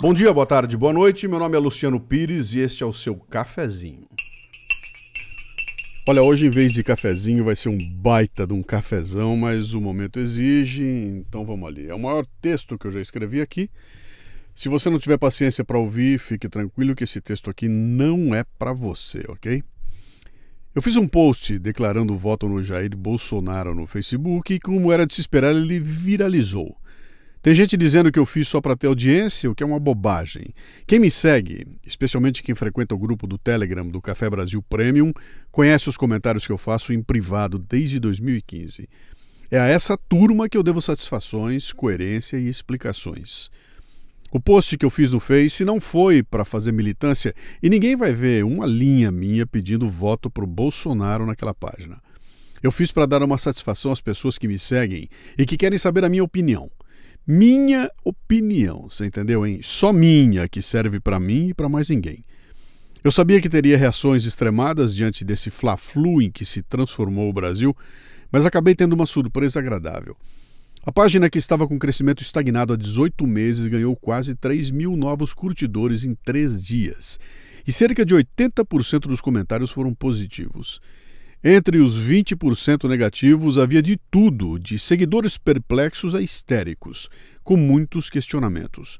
Bom dia, boa tarde, boa noite. Meu nome é Luciano Pires e este é o seu cafezinho. Olha, hoje em vez de cafezinho vai ser um baita de um cafezão, mas o momento exige, então vamos ali. É o maior texto que eu já escrevi aqui. Se você não tiver paciência para ouvir, fique tranquilo que esse texto aqui não é para você, ok? Eu fiz um post declarando o voto no Jair Bolsonaro no Facebook e, como era de se esperar, ele viralizou. Tem gente dizendo que eu fiz só para ter audiência, o que é uma bobagem. Quem me segue, especialmente quem frequenta o grupo do Telegram do Café Brasil Premium, conhece os comentários que eu faço em privado desde 2015. É a essa turma que eu devo satisfações, coerência e explicações. O post que eu fiz no Face não foi para fazer militância e ninguém vai ver uma linha minha pedindo voto para o Bolsonaro naquela página. Eu fiz para dar uma satisfação às pessoas que me seguem e que querem saber a minha opinião. Minha opinião, você entendeu, hein? Só minha, que serve para mim e para mais ninguém. Eu sabia que teria reações extremadas diante desse fla-flu em que se transformou o Brasil, mas acabei tendo uma surpresa agradável. A página, que estava com crescimento estagnado há 18 meses, ganhou quase 3 mil novos curtidores em 3 dias. E cerca de 80% dos comentários foram positivos. Entre os 20% negativos havia de tudo, de seguidores perplexos a histéricos, com muitos questionamentos.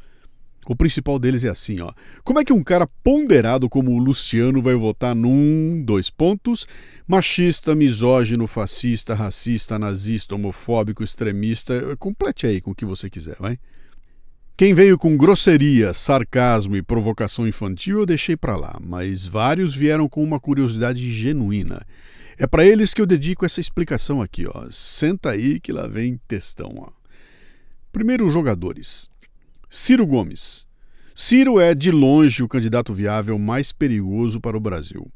O principal deles é assim, ó. Como é que um cara ponderado como o Luciano vai votar num, machista, misógino, fascista, racista, nazista, homofóbico, extremista? Complete aí com o que você quiser, vai. Quem veio com grosseria, sarcasmo e provocação infantil eu deixei pra lá, mas vários vieram com uma curiosidade genuína. É para eles que eu dedico essa explicação aqui, ó. Senta aí que lá vem textão, ó. Primeiro, os jogadores. Ciro Gomes. Ciro é, de longe, o candidato viável mais perigoso para o Brasil.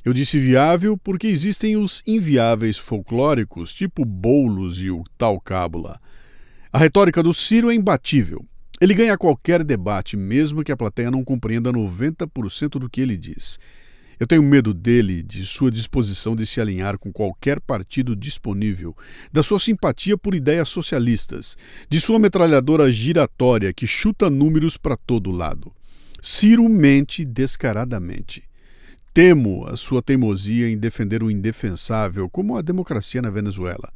Eu disse viável porque existem os inviáveis folclóricos, tipo Boulos e o tal Cábula. A retórica do Ciro é imbatível. Ele ganha qualquer debate, mesmo que a plateia não compreenda 90% do que ele diz. Eu tenho medo dele, de sua disposição de se alinhar com qualquer partido disponível, da sua simpatia por ideias socialistas, de sua metralhadora giratória que chuta números para todo lado. Ciro mente descaradamente. Temo a sua teimosia em defender o indefensável, como a democracia na Venezuela,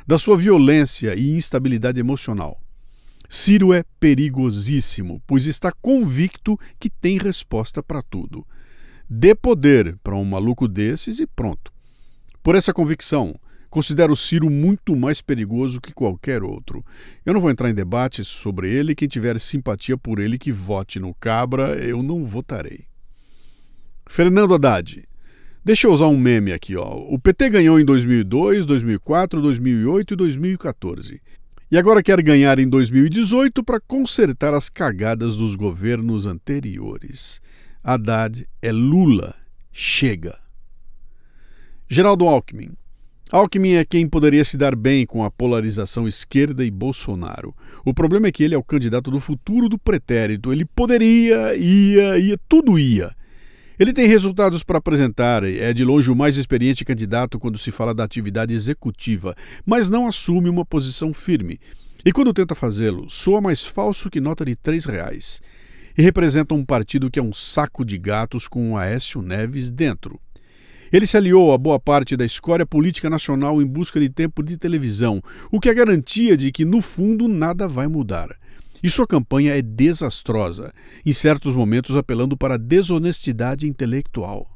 da sua violência e instabilidade emocional. Ciro é perigosíssimo, pois está convicto que tem resposta para tudo. Dê poder para um maluco desses e pronto. Por essa convicção, considero Ciro muito mais perigoso que qualquer outro. Eu não vou entrar em debate sobre ele. Quem tiver simpatia por ele que vote no Cabra, eu não votarei. Fernando Haddad. Deixa eu usar um meme aqui, ó. O PT ganhou em 2002, 2004, 2008 e 2014. E agora quer ganhar em 2018 para consertar as cagadas dos governos anteriores. Haddad é Lula. Chega. Geraldo Alckmin. Alckmin é quem poderia se dar bem com a polarização esquerda e Bolsonaro. O problema é que ele é o candidato do futuro do pretérito. Ele poderia, ia, tudo ia. Ele tem resultados para apresentar, é de longe o mais experiente candidato quando se fala da atividade executiva, mas não assume uma posição firme. E quando tenta fazê-lo, soa mais falso que nota de R$3. E representa um partido que é um saco de gatos com o Aécio Neves dentro. Ele se aliou a boa parte da escória política nacional em busca de tempo de televisão, o que é garantia de que, no fundo, nada vai mudar. E sua campanha é desastrosa, em certos momentos apelando para a desonestidade intelectual.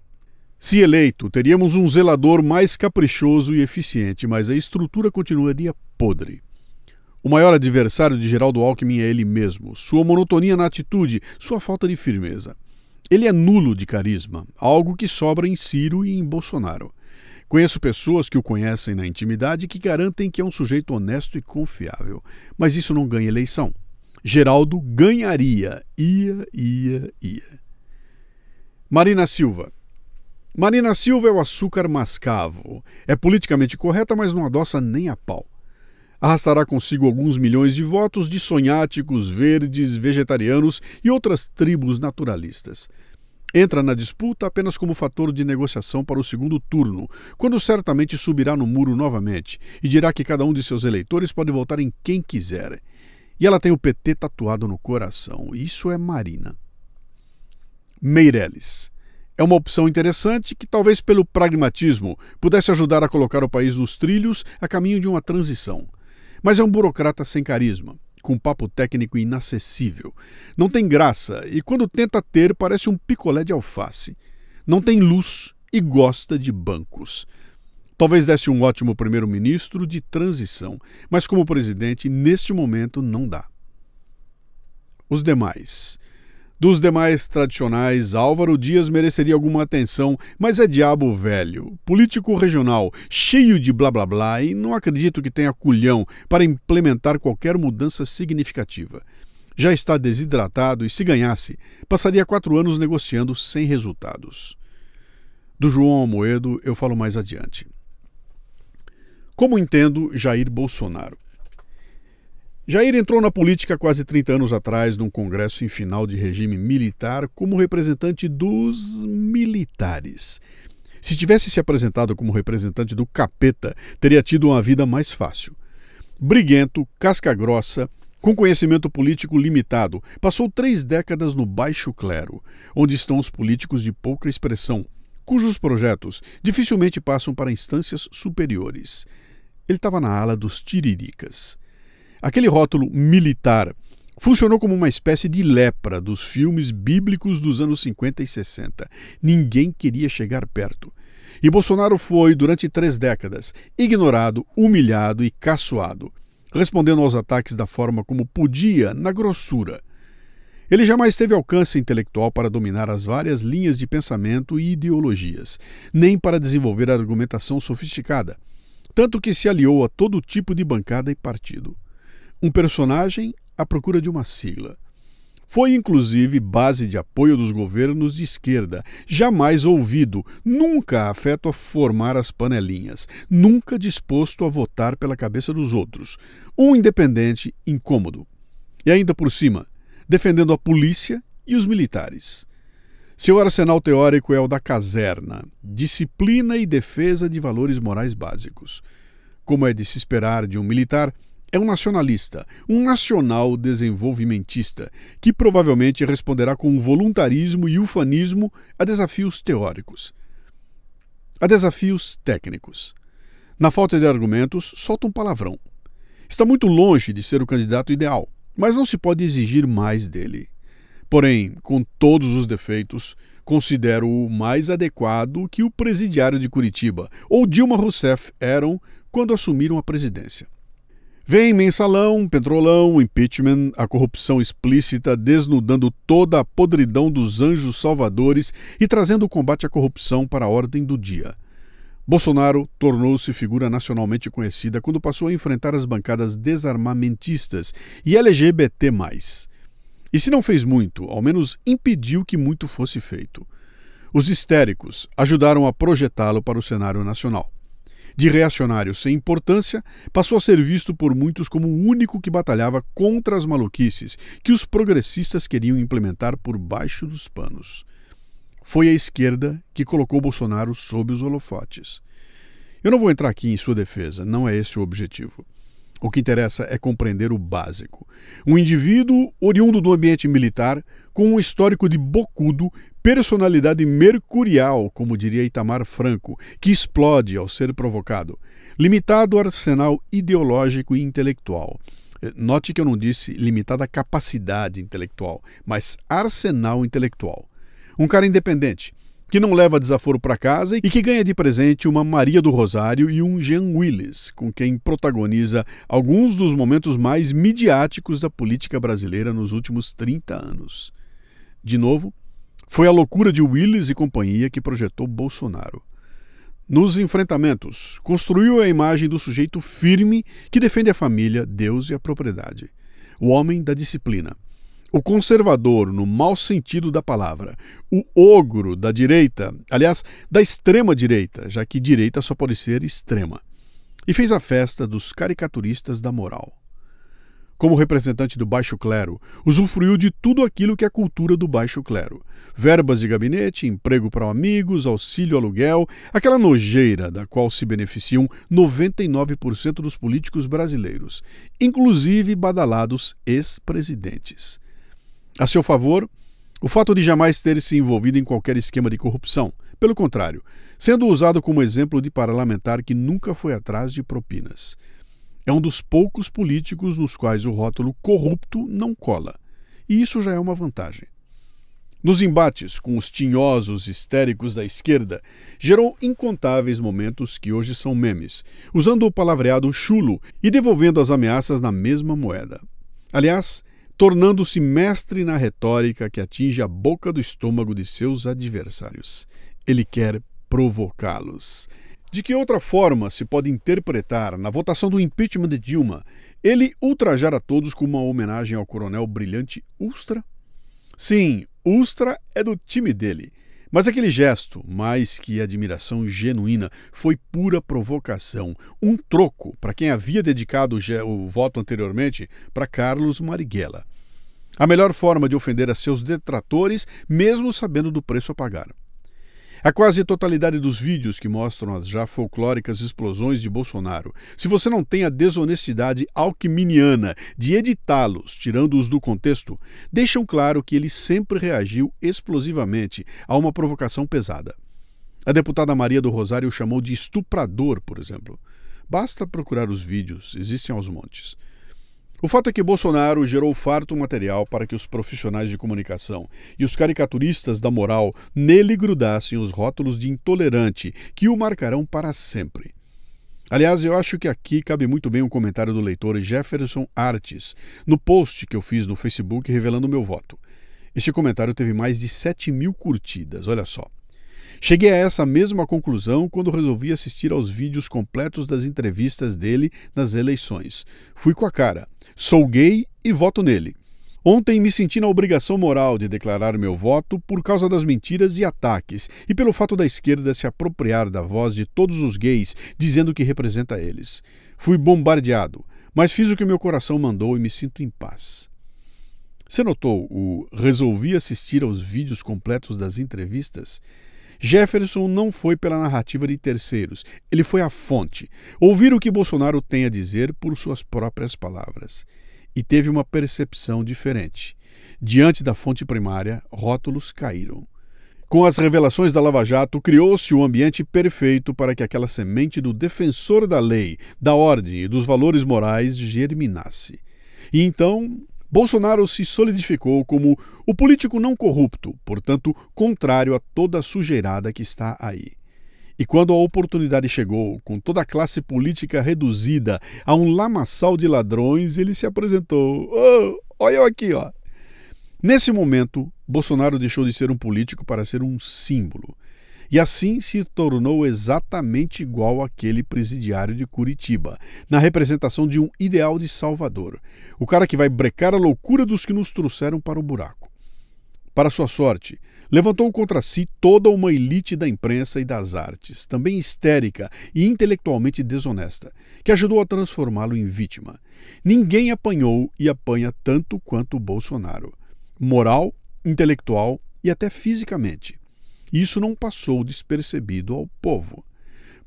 Se eleito, teríamos um zelador mais caprichoso e eficiente, mas a estrutura continuaria podre. O maior adversário de Geraldo Alckmin é ele mesmo, sua monotonia na atitude, sua falta de firmeza. Ele é nulo de carisma, algo que sobra em Ciro e em Bolsonaro. Conheço pessoas que o conhecem na intimidade e que garantem que é um sujeito honesto e confiável, mas isso não ganha eleição. Geraldo ganharia, ia. Marina Silva. Marina Silva é o açúcar mascavo. É politicamente correta, mas não adoça nem a pau. Arrastará consigo alguns milhões de votos de sonháticos, verdes, vegetarianos e outras tribos naturalistas. Entra na disputa apenas como fator de negociação para o segundo turno, quando certamente subirá no muro novamente e dirá que cada um de seus eleitores pode votar em quem quiser. E ela tem o PT tatuado no coração. Isso é Marina. Meirelles. É uma opção interessante que, talvez pelo pragmatismo, pudesse ajudar a colocar o país nos trilhos a caminho de uma transição. Mas é um burocrata sem carisma, com papo técnico inacessível. Não tem graça e, quando tenta ter, parece um picolé de alface. Não tem luz e gosta de bancos. Talvez desse um ótimo primeiro-ministro de transição, mas como presidente, neste momento, não dá. Os demais. Dos demais tradicionais, Álvaro Dias mereceria alguma atenção, mas é diabo velho, político regional, cheio de blá blá blá e não acredito que tenha culhão para implementar qualquer mudança significativa. Já está desidratado e, se ganhasse, passaria 4 anos negociando sem resultados. Do João Amoedo eu falo mais adiante. Como entendo Jair Bolsonaro? Jair entrou na política há quase 30 anos atrás, num congresso em final de regime militar, como representante dos militares. Se tivesse se apresentado como representante do capeta, teria tido uma vida mais fácil. Briguento, casca-grossa, com conhecimento político limitado, passou 3 décadas no baixo clero, onde estão os políticos de pouca expressão, cujos projetos dificilmente passam para instâncias superiores. Ele estava na ala dos tiriricas. Aquele rótulo militar funcionou como uma espécie de lepra dos filmes bíblicos dos anos 50 e 60. Ninguém queria chegar perto. E Bolsonaro foi, durante 3 décadas, ignorado, humilhado e caçoado, respondendo aos ataques da forma como podia, na grossura. Ele jamais teve alcance intelectual para dominar as várias linhas de pensamento e ideologias, nem para desenvolver argumentação sofisticada, tanto que se aliou a todo tipo de bancada e partido. Um personagem à procura de uma sigla. Foi, inclusive, base de apoio dos governos de esquerda, jamais ouvido, nunca afeto a formar as panelinhas, nunca disposto a votar pela cabeça dos outros, um independente incômodo. E ainda por cima, defendendo a polícia e os militares. Seu arsenal teórico é o da caserna, disciplina e defesa de valores morais básicos. Como é de se esperar de um militar, é um nacionalista, um nacional desenvolvimentista, que provavelmente responderá com voluntarismo e ufanismo a desafios teóricos. A desafios técnicos. Na falta de argumentos, solta um palavrão. Está muito longe de ser o candidato ideal, mas não se pode exigir mais dele. Porém, com todos os defeitos, considero-o mais adequado que o presidiário de Curitiba ou Dilma Rousseff eram quando assumiram a presidência. Vem mensalão, petrolão, impeachment, a corrupção explícita desnudando toda a podridão dos anjos salvadores e trazendo o combate à corrupção para a ordem do dia. Bolsonaro tornou-se figura nacionalmente conhecida quando passou a enfrentar as bancadas desarmamentistas e LGBT+. E se não fez muito, ao menos impediu que muito fosse feito. Os histéricos ajudaram a projetá-lo para o cenário nacional. De reacionário sem importância, passou a ser visto por muitos como o único que batalhava contra as maluquices que os progressistas queriam implementar por baixo dos panos. Foi a esquerda que colocou Bolsonaro sob os holofotes. Eu não vou entrar aqui em sua defesa, não é esse o objetivo. O que interessa é compreender o básico. Um indivíduo oriundo do ambiente militar, com um histórico de bocudo, personalidade mercurial, como diria Itamar Franco, que explode ao ser provocado. Limitado arsenal ideológico e intelectual. Note que eu não disse limitada capacidade intelectual, mas arsenal intelectual. Um cara independente, que não leva desaforo para casa e que ganha de presente uma Maria do Rosário e um Jean Willis, com quem protagoniza alguns dos momentos mais midiáticos da política brasileira nos últimos 30 anos. De novo, foi a loucura de Willis e companhia que projetou Bolsonaro. Nos enfrentamentos, construiu a imagem do sujeito firme que defende a família, Deus e a propriedade. O homem da disciplina. O conservador, no mau sentido da palavra, o ogro da direita, aliás, da extrema-direita, já que direita só pode ser extrema, e fez a festa dos caricaturistas da moral. como representante do baixo clero, usufruiu de tudo aquilo que é a cultura do baixo clero. Verbas de gabinete, emprego para amigos, auxílio aluguel, aquela nojeira da qual se beneficiam 99% dos políticos brasileiros, inclusive badalados ex-presidentes. A seu favor, o fato de jamais ter se envolvido em qualquer esquema de corrupção. Pelo contrário, sendo usado como exemplo de parlamentar que nunca foi atrás de propinas. É um dos poucos políticos nos quais o rótulo corrupto não cola. E isso já é uma vantagem. Nos embates com os tinhosos histéricos da esquerda, gerou incontáveis momentos que hoje são memes, usando o palavreado chulo e devolvendo as ameaças na mesma moeda. Aliás, tornando-se mestre na retórica que atinge a boca do estômago de seus adversários. Ele quer provocá-los. De que outra forma se pode interpretar, na votação do impeachment de Dilma, ele ultrajar a todos com uma homenagem ao coronel brilhante Ustra? Sim, Ustra é do time dele. Mas aquele gesto, mais que admiração genuína, foi pura provocação, um troco para quem havia dedicado o voto anteriormente para Carlos Marighella. A melhor forma de ofender a seus detratores, mesmo sabendo do preço a pagar. A quase totalidade dos vídeos que mostram as já folclóricas explosões de Bolsonaro, se você não tem a desonestidade alquiminiana de editá-los, tirando-os do contexto, deixam claro que ele sempre reagiu explosivamente a uma provocação pesada. A deputada Maria do Rosário o chamou de estuprador, por exemplo. Basta procurar os vídeos, existem aos montes. O fato é que Bolsonaro gerou farto material para que os profissionais de comunicação e os caricaturistas da moral nele grudassem os rótulos de intolerante que o marcarão para sempre. Aliás, eu acho que aqui cabe muito bem um comentário do leitor Jefferson Artes, no post que eu fiz no Facebook revelando o meu voto. Este comentário teve mais de 7.000 curtidas, olha só. Cheguei a essa mesma conclusão quando resolvi assistir aos vídeos completos das entrevistas dele nas eleições. Fui com a cara. Sou gay e voto nele. Ontem me senti na obrigação moral de declarar meu voto por causa das mentiras e ataques e pelo fato da esquerda se apropriar da voz de todos os gays dizendo que representa eles. Fui bombardeado, mas fiz o que meu coração mandou e me sinto em paz. Você notou o resolvi assistir aos vídeos completos das entrevistas? Jefferson não foi pela narrativa de terceiros, ele foi à fonte, ouvir o que Bolsonaro tem a dizer por suas próprias palavras. E teve uma percepção diferente. Diante da fonte primária, rótulos caíram. Com as revelações da Lava Jato, criou-se o ambiente perfeito para que aquela semente do defensor da lei, da ordem e dos valores morais germinasse. E então Bolsonaro se solidificou como o político não corrupto, portanto, contrário a toda a sujeirada que está aí. E quando a oportunidade chegou, com toda a classe política reduzida a um lamaçal de ladrões, ele se apresentou. Oh, olha eu aqui, ó. Nesse momento, Bolsonaro deixou de ser um político para ser um símbolo. E assim se tornou exatamente igual àquele presidiário de Curitiba, na representação de um ideal de Salvador. O cara que vai brecar a loucura dos que nos trouxeram para o buraco. Para sua sorte, levantou contra si toda uma elite da imprensa e das artes, também histérica e intelectualmente desonesta, que ajudou a transformá-lo em vítima. Ninguém apanhou e apanha tanto quanto Bolsonaro. Moral, intelectual e até fisicamente. Isso não passou despercebido ao povo.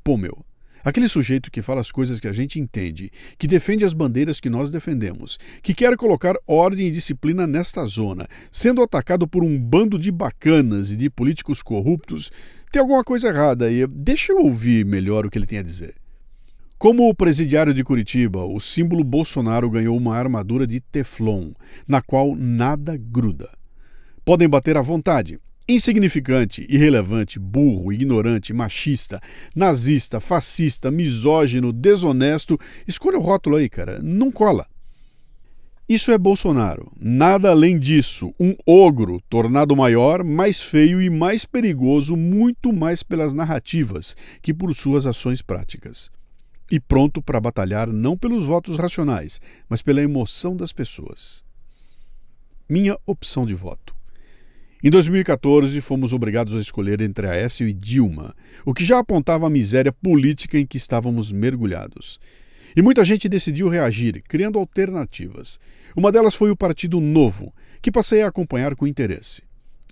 Pô, meu, aquele sujeito que fala as coisas que a gente entende, que defende as bandeiras que nós defendemos, que quer colocar ordem e disciplina nesta zona, sendo atacado por um bando de bacanas e de políticos corruptos, tem alguma coisa errada aí. Deixa eu ouvir melhor o que ele tem a dizer. Como o presidiário de Curitiba, o símbolo Bolsonaro ganhou uma armadura de teflon, na qual nada gruda. Podem bater à vontade. Insignificante, irrelevante, burro, ignorante, machista, nazista, fascista, misógino, desonesto, escolha o rótulo aí, cara, não cola. Isso é Bolsonaro, nada além disso, um ogro tornado maior, mais feio e mais perigoso, muito mais pelas narrativas que por suas ações práticas. E pronto para batalhar não pelos votos racionais, mas pela emoção das pessoas. Minha opção de voto. Em 2014, fomos obrigados a escolher entre Aécio e Dilma, o que já apontava a miséria política em que estávamos mergulhados. E muita gente decidiu reagir, criando alternativas. Uma delas foi o Partido Novo, que passei a acompanhar com interesse.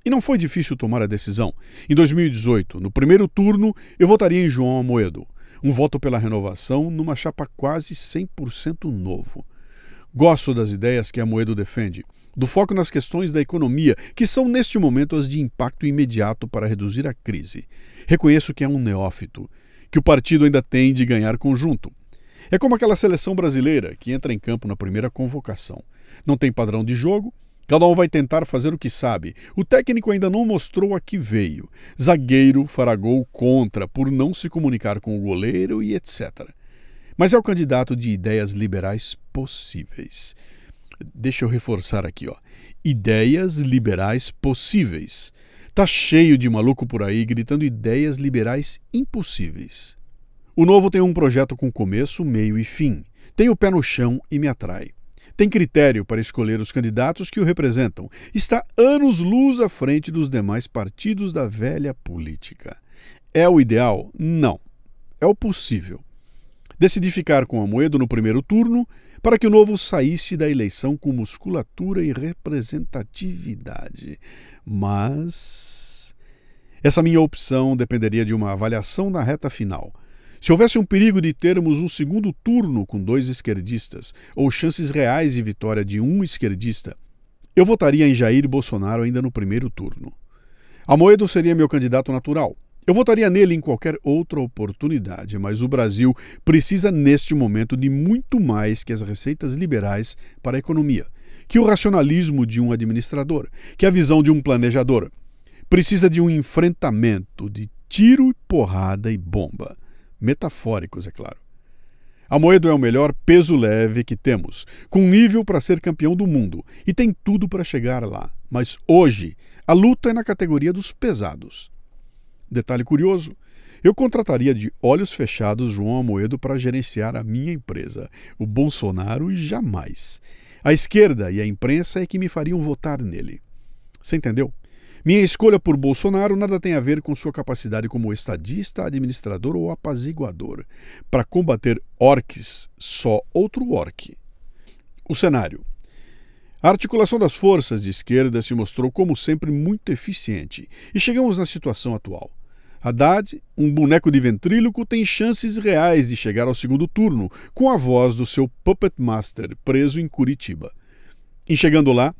E não foi difícil tomar a decisão. Em 2018, no primeiro turno, eu votaria em João Amoedo. Um voto pela renovação numa chapa quase 100% novo. Gosto das ideias que Amoedo defende, do foco nas questões da economia, que são neste momento as de impacto imediato para reduzir a crise. Reconheço que é um neófito, que o partido ainda tem de ganhar conjunto. É como aquela seleção brasileira que entra em campo na primeira convocação. Não tem padrão de jogo, cada um vai tentar fazer o que sabe. O técnico ainda não mostrou a que veio. Zagueiro fará gol contra por não se comunicar com o goleiro e etc. Mas é o candidato de ideias liberais possíveis. Deixa eu reforçar aqui, ó. Ideias liberais possíveis. Tá cheio de maluco por aí gritando ideias liberais impossíveis. O Novo tem um projeto com começo, meio e fim. Tem o pé no chão e me atrai. Tem critério para escolher os candidatos que o representam. Está anos-luz à frente dos demais partidos da velha política. É o ideal? Não. É o possível. Decidi ficar com Amoedo no primeiro turno para que o Novo saísse da eleição com musculatura e representatividade. Mas essa minha opção dependeria de uma avaliação na reta final. Se houvesse um perigo de termos um segundo turno com 2 esquerdistas, ou chances reais de vitória de um esquerdista, eu votaria em Jair Bolsonaro ainda no primeiro turno. Amoedo seria meu candidato natural. Eu votaria nele em qualquer outra oportunidade, mas o Brasil precisa neste momento de muito mais que as receitas liberais para a economia, que o racionalismo de um administrador, que a visão de um planejador. Precisa de um enfrentamento de tiro, porrada e bomba. Metafóricos, é claro. Amoedo é o melhor peso leve que temos, com nível para ser campeão do mundo, e tem tudo para chegar lá. Mas hoje, a luta é na categoria dos pesados. Detalhe curioso, eu contrataria de olhos fechados João Amoedo para gerenciar a minha empresa. O Bolsonaro jamais. A esquerda e a imprensa é que me fariam votar nele. Você entendeu? Minha escolha por Bolsonaro nada tem a ver com sua capacidade como estadista, administrador ou apaziguador. Para combater orques, só outro orque. O cenário. A articulação das forças de esquerda se mostrou, como sempre, muito eficiente. E chegamos na situação atual. Haddad, um boneco de ventríloco, tem chances reais de chegar ao segundo turno, com a voz do seu puppet master, preso em Curitiba. Em chegando lá,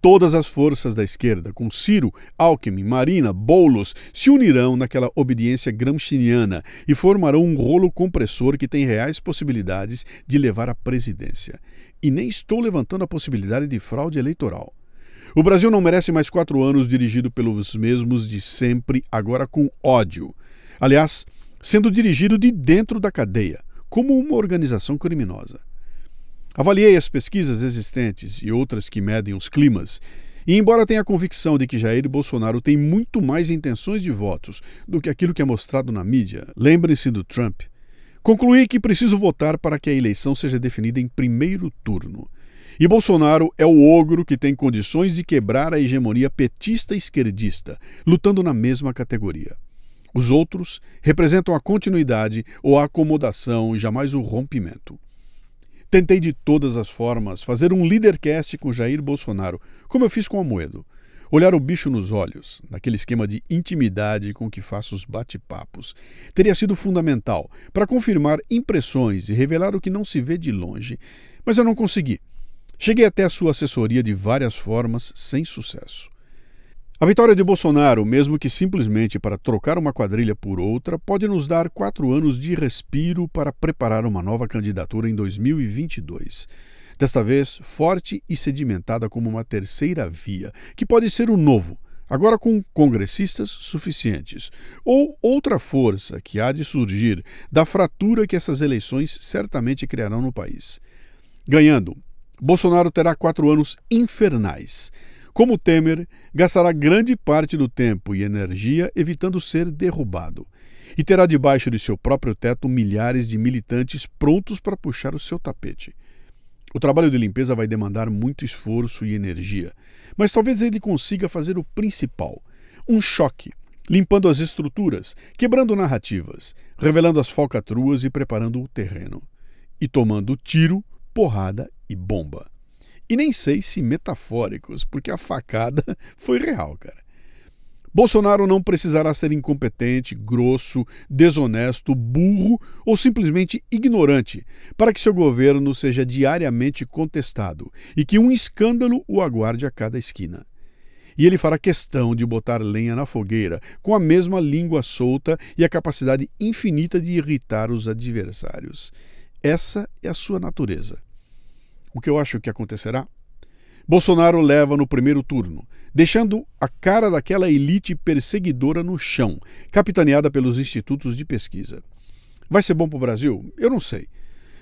todas as forças da esquerda, com Ciro, Alckmin, Marina, Boulos, se unirão naquela obediência gramsciana e formarão um rolo compressor que tem reais possibilidades de levar à presidência. E nem estou levantando a possibilidade de fraude eleitoral. O Brasil não merece mais 4 anos dirigido pelos mesmos de sempre, agora com ódio. Aliás, sendo dirigido de dentro da cadeia, como uma organização criminosa. Avaliei as pesquisas existentes e outras que medem os climas, e embora tenha a convicção de que Jair Bolsonaro tem muito mais intenções de votos do que aquilo que é mostrado na mídia, lembrem-se do Trump, concluí que preciso votar para que a eleição seja definida em primeiro turno. E Bolsonaro é o ogro que tem condições de quebrar a hegemonia petista e esquerdista, lutando na mesma categoria. Os outros representam a continuidade ou a acomodação e jamais o rompimento. Tentei de todas as formas fazer um leadercast com Jair Bolsonaro, como eu fiz com Amoedo. Olhar o bicho nos olhos, naquele esquema de intimidade com que faço os bate-papos, teria sido fundamental para confirmar impressões e revelar o que não se vê de longe, mas eu não consegui. Cheguei até a sua assessoria de várias formas, sem sucesso. A vitória de Bolsonaro, mesmo que simplesmente para trocar uma quadrilha por outra, pode nos dar 4 anos de respiro para preparar uma nova candidatura em 2022. Desta vez, forte e sedimentada como uma terceira via, que pode ser o Novo, agora com congressistas suficientes, ou outra força que há de surgir da fratura que essas eleições certamente criarão no país. Ganhando, Bolsonaro terá 4 anos infernais. Como Temer, gastará grande parte do tempo e energia evitando ser derrubado. E terá debaixo de seu próprio teto milhares de militantes prontos para puxar o seu tapete. O trabalho de limpeza vai demandar muito esforço e energia, mas talvez ele consiga fazer o principal: um choque, limpando as estruturas, quebrando narrativas, revelando as falcatruas e preparando o terreno. e tomando tiro, porrada e bomba. E nem sei se metafóricos, porque a facada foi real, cara. Bolsonaro não precisará ser incompetente, grosso, desonesto, burro ou simplesmente ignorante para que seu governo seja diariamente contestado e que um escândalo o aguarde a cada esquina. E ele fará questão de botar lenha na fogueira, com a mesma língua solta e a capacidade infinita de irritar os adversários. Essa é a sua natureza. O que eu acho que acontecerá? Bolsonaro leva no primeiro turno, deixando a cara daquela elite perseguidora no chão, capitaneada pelos institutos de pesquisa. Vai ser bom para o Brasil? Eu não sei.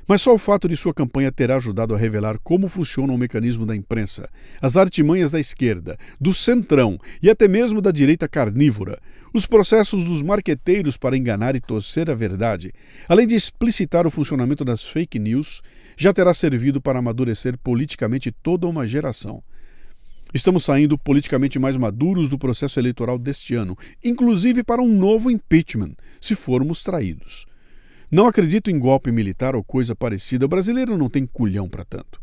Mas só o fato de sua campanha ter ajudado a revelar como funciona o mecanismo da imprensa, as artimanhas da esquerda, do centrão e até mesmo da direita carnívora, os processos dos marqueteiros para enganar e torcer a verdade, além de explicitar o funcionamento das fake news, já terá servido para amadurecer politicamente toda uma geração. Estamos saindo politicamente mais maduros do processo eleitoral deste ano, inclusive para um novo impeachment, se formos traídos. Não acredito em golpe militar ou coisa parecida, o brasileiro não tem culhão para tanto.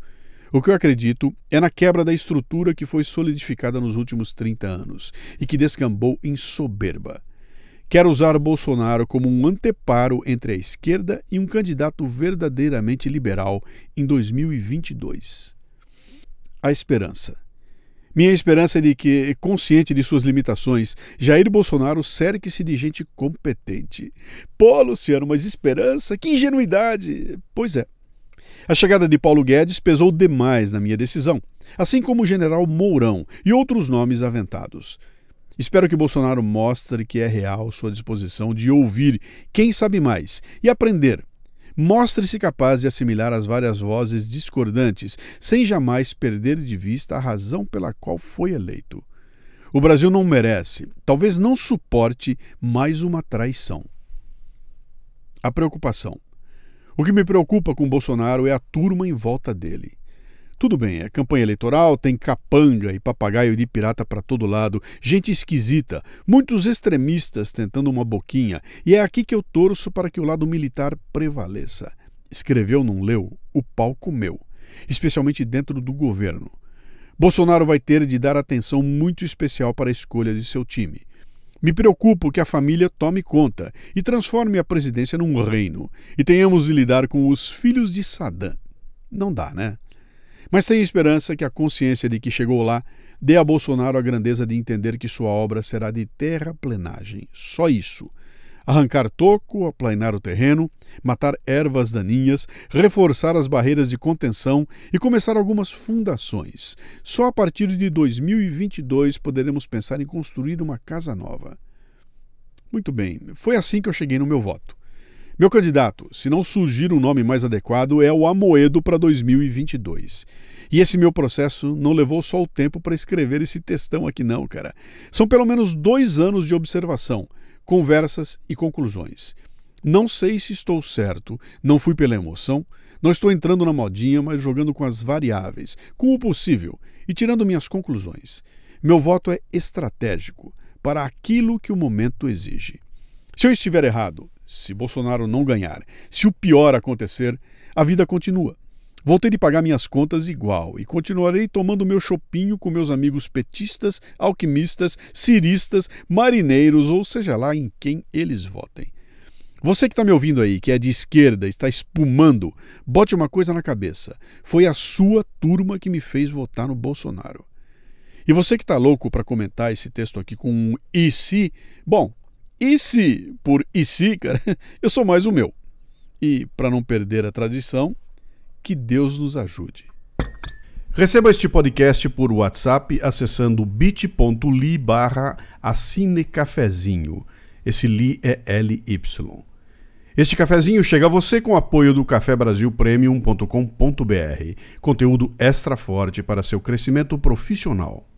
O que eu acredito é na quebra da estrutura que foi solidificada nos últimos 30 anos e que descambou em soberba. Quero usar Bolsonaro como um anteparo entre a esquerda e um candidato verdadeiramente liberal em 2022. A esperança. Minha esperança é de que, consciente de suas limitações, Jair Bolsonaro cerque-se de gente competente. Pô, Luciano, mas esperança? Que ingenuidade! Pois é. A chegada de Paulo Guedes pesou demais na minha decisão, assim como o general Mourão e outros nomes aventados. Espero que Bolsonaro mostre que é real sua disposição de ouvir quem sabe mais e aprender. Mostre-se capaz de assimilar as várias vozes discordantes, sem jamais perder de vista a razão pela qual foi eleito. O Brasil não merece, talvez não suporte, mais uma traição. A preocupação. O que me preocupa com Bolsonaro é a turma em volta dele. Tudo bem, é campanha eleitoral, tem capanga e papagaio de pirata para todo lado, gente esquisita, muitos extremistas tentando uma boquinha, e é aqui que eu torço para que o lado militar prevaleça. Escreveu, não leu? O pau comeu, especialmente dentro do governo. Bolsonaro vai ter de dar atenção muito especial para a escolha de seu time. Me preocupo que a família tome conta e transforme a presidência num reino, e tenhamos de lidar com os filhos de Saddam. Não dá, né? Mas tenho esperança que a consciência de que chegou lá dê a Bolsonaro a grandeza de entender que sua obra será de terraplenagem. Só isso. Arrancar toco, aplainar o terreno, matar ervas daninhas, reforçar as barreiras de contenção e começar algumas fundações. Só a partir de 2022 poderemos pensar em construir uma casa nova. Muito bem, foi assim que eu cheguei no meu voto. Meu candidato, se não surgir um nome mais adequado, é o Amoedo para 2022. E esse meu processo não levou só o tempo para escrever esse textão aqui não, cara. São pelo menos 2 anos de observação, conversas e conclusões. Não sei se estou certo, não fui pela emoção, não estou entrando na modinha, mas jogando com as variáveis, com o possível e tirando minhas conclusões. Meu voto é estratégico, para aquilo que o momento exige. Se eu estiver errado, se Bolsonaro não ganhar, se o pior acontecer, a vida continua. Voltei de pagar minhas contas igual e continuarei tomando meu chopinho com meus amigos petistas, alquimistas, ciristas, marineiros ou seja lá em quem eles votem. Você que está me ouvindo aí, que é de esquerda, está espumando, bote uma coisa na cabeça. Foi a sua turma que me fez votar no Bolsonaro. E você que está louco para comentar esse texto aqui com um e se, bom, e se por e se, cara, eu sou mais o meu. E, para não perder a tradição, que Deus nos ajude. Receba este podcast por WhatsApp acessando bit.ly/assinecafezinho. Esse Li é L-Y. Este cafezinho chega a você com o apoio do cafebrasilpremium.com.br. Conteúdo extra forte para seu crescimento profissional.